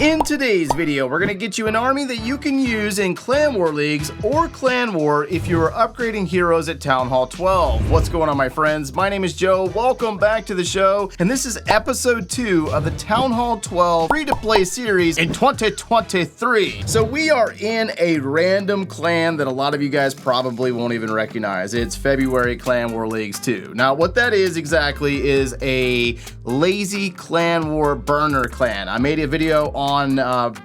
In today's video, we're going to get you an army that you can use in Clan War Leagues or Clan War if you are upgrading heroes at Town Hall 12. What's going on, my friends? My name is Joe. Welcome back to the show, and this is episode 2 of the Town Hall 12 free-to-play series in 2023. So we are in a random clan that a lot of you guys probably won't even recognize. It's February Clan War Leagues 2. Now, what that is exactly is a lazy Clan War burner clan. I made a video on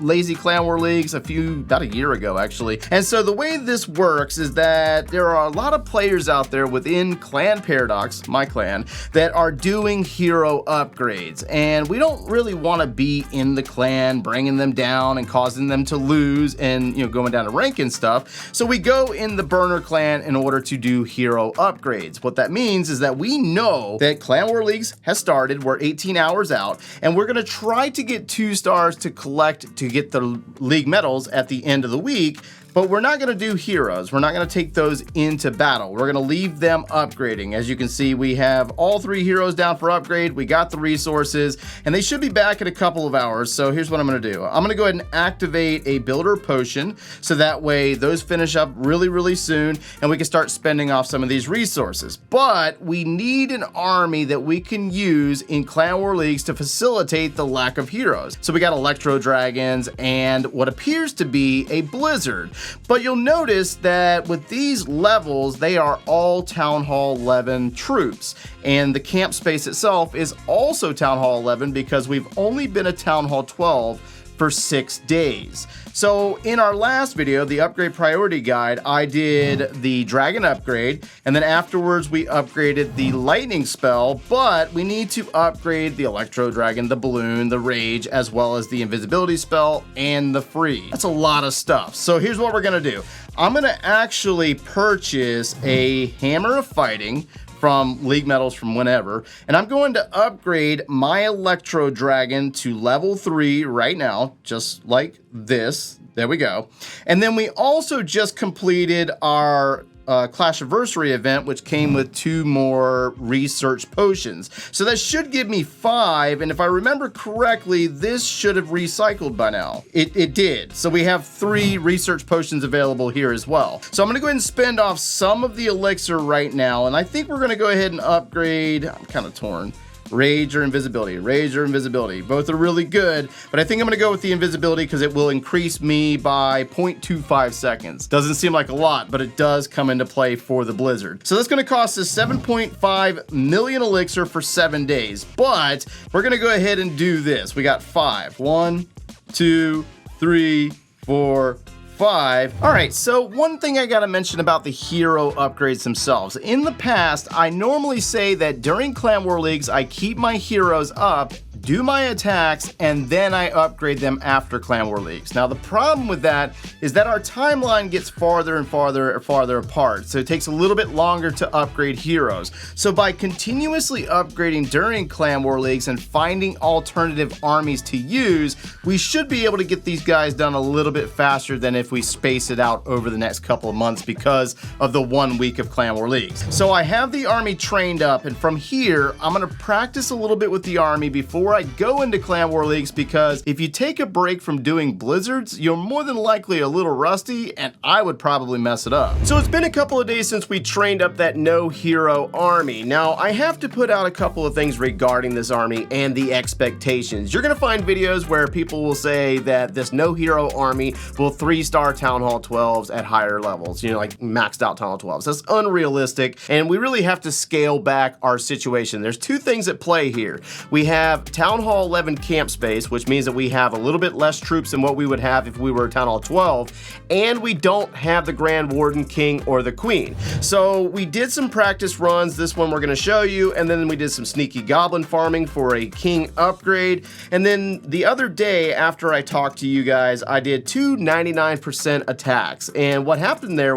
lazy Clan War Leagues about a year ago actually. And so the way this works is that there are a lot of players out there within Clan Paradox, my clan, that are doing hero upgrades. And we don't really want to be in the clan, bringing them down and causing them to lose and, going down to rank and stuff. So we go in the burner clan in order to do hero upgrades. What that means is that we know that Clan War Leagues has started. We're 18 hours out, and we're going to try to get 2 stars to collect to get the league medals at the end of the week. But we're not going to do heroes. We're not going to take those into battle. We're going to leave them upgrading. As you can see, we have all 3 heroes down for upgrade. We got the resources, and they should be back in a couple of hours. So here's what I'm going to do. I'm going to go ahead and activate a builder potion, so that way those finish up really, really soon, and we can start spending off some of these resources. But we need an army that we can use in Clan War Leagues to facilitate the lack of heroes. So we got Electro Dragons and what appears to be a Blizzard. But you'll notice that with these levels, they are all Town Hall 11 troops. And the camp space itself is also Town Hall 11 because we've only been at Town Hall 12 for 6 days. So in our last video, the upgrade priority guide, I did the dragon upgrade, and then afterwards we upgraded the lightning spell, but we need to upgrade the Electro Dragon, the balloon, the rage, as well as the invisibility spell and the freeze. That's a lot of stuff. So here's what we're gonna do. I'm gonna actually purchase a Hammer of Fighting from League Medals from whenever, and I'm going to upgrade my Electro Dragon to level 3 right now, just like this. There we go. And then we also just completed our Clashversary event, which came with 2 more research potions. So that should give me 5, and if I remember correctly, this should have recycled by now. It did. So we have 3 research potions available here as well. So I'm gonna go ahead and spend off some of the elixir right now, and I think we're gonna go ahead and upgrade, I'm kind of torn. Rage or invisibility. Rage or invisibility. Both are really good, but I think I'm going to go with the invisibility because it will increase me by 0.25 seconds. Doesn't seem like a lot, but it does come into play for the Blizzard. So that's going to cost us 7.5 million elixir for 7 days, but we're going to go ahead and do this. We got 5. 1, 2, 3, 4, 5. All right, so one thing I gotta mention about the hero upgrades themselves. In the past, I normally say that during Clan War Leagues, I keep my heroes up, do my attacks, and then I upgrade them after Clan War Leagues. Now, the problem with that is that our timeline gets farther and farther apart, so it takes a little bit longer to upgrade heroes. So by continuously upgrading during Clan War Leagues and finding alternative armies to use, we should be able to get these guys done a little bit faster than if we space it out over the next couple of months because of the 1 week of Clan War Leagues. So I have the army trained up, and from here, I'm gonna practice a little bit with the army before I go into Clan War Leagues, because if you take a break from doing Blizzards, you're more than likely a little rusty, and I would probably mess it up. So it's been a couple of days since we trained up that no hero army. Now, I have to put out a couple of things regarding this army and the expectations. You're gonna find videos where people will say that this no hero army will 3-star Town Hall 12s at higher levels, like maxed out Town Hall 12s. That's unrealistic, and we really have to scale back our situation. There's 2 things at play here. We have Town Hall 11 camp space, which means that we have a little bit less troops than what we would have if we were Town Hall 12, and we don't have the Grand Warden, King, or the Queen. So we did some practice runs. This one we're going to show you, and then we did some sneaky goblin farming for a King upgrade. And then the other day after I talked to you guys, I did 2 99% attacks, and what happened there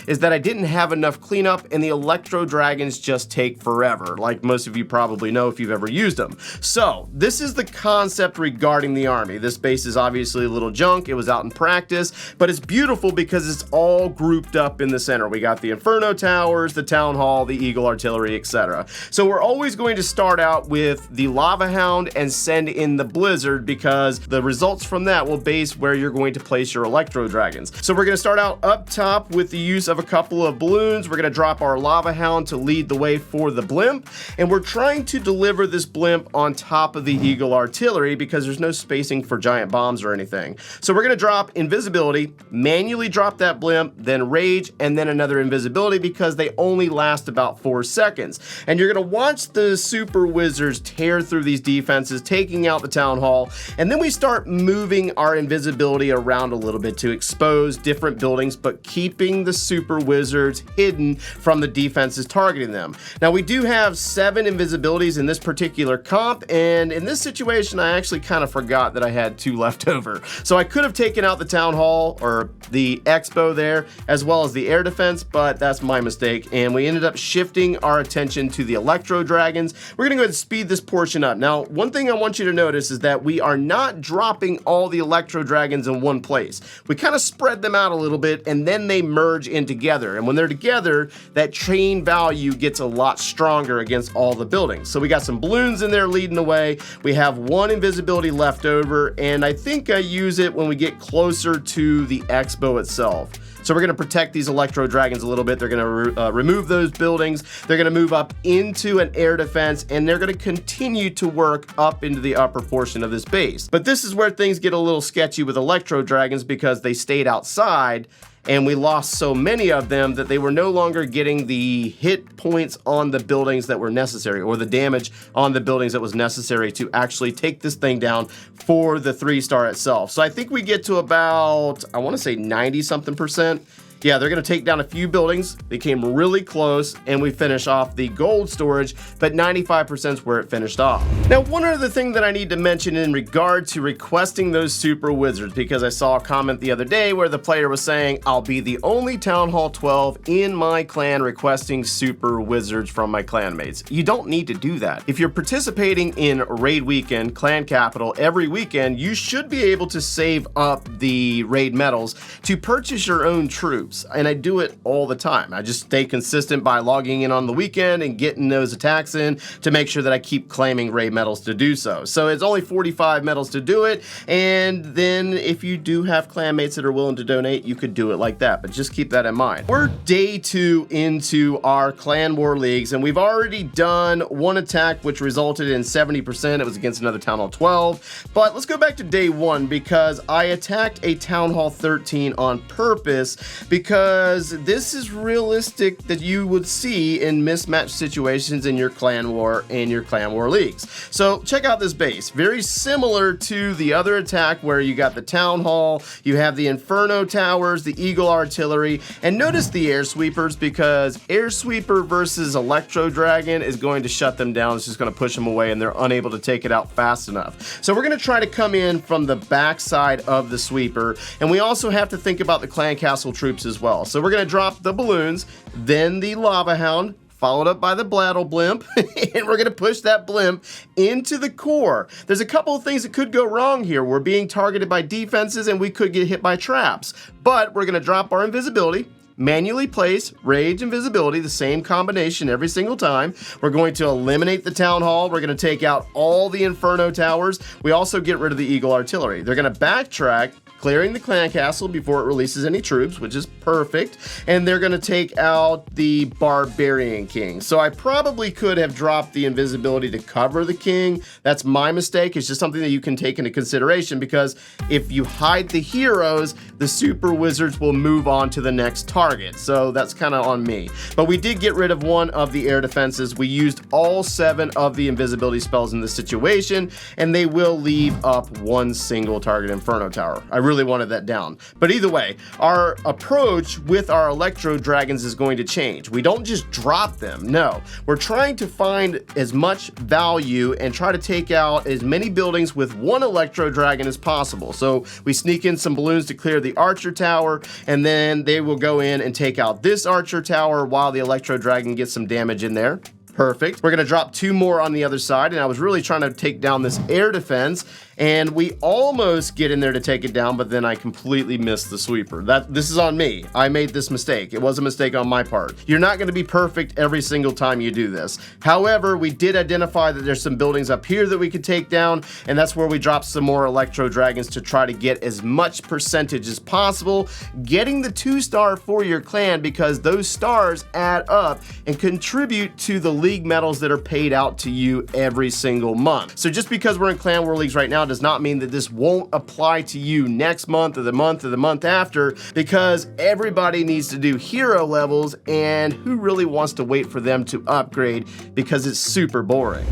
is that I didn't have enough cleanup, and the Electro Dragons just take forever, like most of you probably know if you've ever used them. So Now, this is the concept regarding the army. This base is obviously a little junk. It was out in practice, but it's beautiful because it's all grouped up in the center. We got the Inferno Towers, the Town Hall, the Eagle Artillery, etc. So we're always going to start out with the Lava Hound and send in the Blizzard because the results from that will base where you're going to place your Electro Dragons. So we're going to start out up top with the use of a couple of balloons. We're going to drop our Lava Hound to lead the way for the blimp, and we're trying to deliver this blimp on top of the Eagle Artillery because there's no spacing for giant bombs or anything. So we're going to drop invisibility, manually drop that blimp, then rage, and then another invisibility because they only last about 4 seconds. And you're going to watch the super wizards tear through these defenses, taking out the town hall, and then we start moving our invisibility around a little bit to expose different buildings, but keeping the super wizards hidden from the defenses targeting them. Now we do have 7 invisibilities in this particular comp, and in this situation I actually kind of forgot that I had 2 left over. So I could have taken out the town hall or the expo there as well as the air defense, but that's my mistake, and we ended up shifting our attention to the Electro Dragons. We're gonna go ahead and speed this portion up. Now, one thing I want you to notice is that we are not dropping all the Electro Dragons in one place. We kind of spread them out a little bit and then they merge in together, and when they're together, that chain value gets a lot stronger against all the buildings. So we got some balloons in there leading the way. We have 1 invisibility left over, and I think I use it when we get closer to the expo itself. So we're going to protect these Electro Dragons a little bit. They're going to remove those buildings. They're going to move up into an air defense, and they're going to continue to work up into the upper portion of this base. But this is where things get a little sketchy with Electro Dragons because they stayed outside, and we lost so many of them that they were no longer getting the hit points on the buildings that were necessary, or the damage on the buildings that was necessary to actually take this thing down for the 3-star itself. So I think we get to about, I want to say 90-something%. Yeah, they're going to take down a few buildings. They came really close, and we finish off the gold storage, but 95% is where it finished off. Now, one other thing that I need to mention in regard to requesting those super wizards, because I saw a comment the other day where the player was saying, I'll be the only Town Hall 12 in my clan requesting super wizards from my clanmates. You don't need to do that. If you're participating in Raid Weekend, Clan Capital, every weekend, you should be able to save up the raid medals to purchase your own troops. And I do it all the time. I just stay consistent by logging in on the weekend and getting those attacks in to make sure that I keep claiming raid medals to do so. So it's only 45 medals to do it, and then if you do have clanmates that are willing to donate, you could do it like that, but just keep that in mind. We're day 2 into our Clan War Leagues, and we've already done 1 attack which resulted in 70%. It was against another Town Hall 12, but let's go back to day 1 because I attacked a Town Hall 13 on purpose because this is realistic that you would see in mismatched situations in your Clan War and your Clan War Leagues. So check out this base. Very similar to the other attack where you got the Town Hall, you have the Inferno Towers, the Eagle Artillery, and notice the Air Sweepers because Air Sweeper versus Electro Dragon is going to shut them down. It's just going to push them away and they're unable to take it out fast enough. So we're going to try to come in from the back side of the Sweeper, and we also have to think about the Clan Castle troops as well. So we're going to drop the balloons, then the Lava Hound, followed up by the Blattle Blimp, and we're going to push that blimp into the core. There's a couple of things that could go wrong here. We're being targeted by defenses, and we could get hit by traps. But we're going to drop our invisibility, manually place rage and visibility, the same combination every single time. We're going to eliminate the Town Hall. We're going to take out all the Inferno Towers. We also get rid of the Eagle Artillery. They're going to backtrack, clearing the Clan Castle before it releases any troops, which is perfect, and they're going to take out the Barbarian King. So I probably could have dropped the invisibility to cover the King. That's my mistake. It's just something that you can take into consideration because if you hide the heroes, the super wizards will move on to the next target. So that's kind of on me. But we did get rid of 1 of the air defenses. We used all 7 of the invisibility spells in this situation, and they will leave up 1 single target Inferno Tower. I really wanted that down. But either way, our approach with our Electro Dragons is going to change. We don't just drop them, no. We're trying to find as much value and try to take out as many buildings with 1 Electro Dragon as possible. So we sneak in some balloons to clear the Archer Tower, and then they will go in and take out this Archer Tower while the Electro Dragon gets some damage in there. Perfect. We're gonna drop 2 more on the other side, and I was really trying to take down this air defense, and we almost get in there to take it down, but then I completely missed the sweeper. This is on me. I made this mistake. It was a mistake on my part. You're not gonna be perfect every single time you do this. However, we did identify that there's some buildings up here that we could take down, and that's where we dropped some more Electro Dragons to try to get as much percentage as possible, getting the 2-star for your clan, because those stars add up and contribute to the league medals that are paid out to you every single month. So just because we're in Clan War Leagues right now does not mean that this won't apply to you next month or the month after, because everybody needs to do hero levels, and who really wants to wait for them to upgrade, because it's super boring.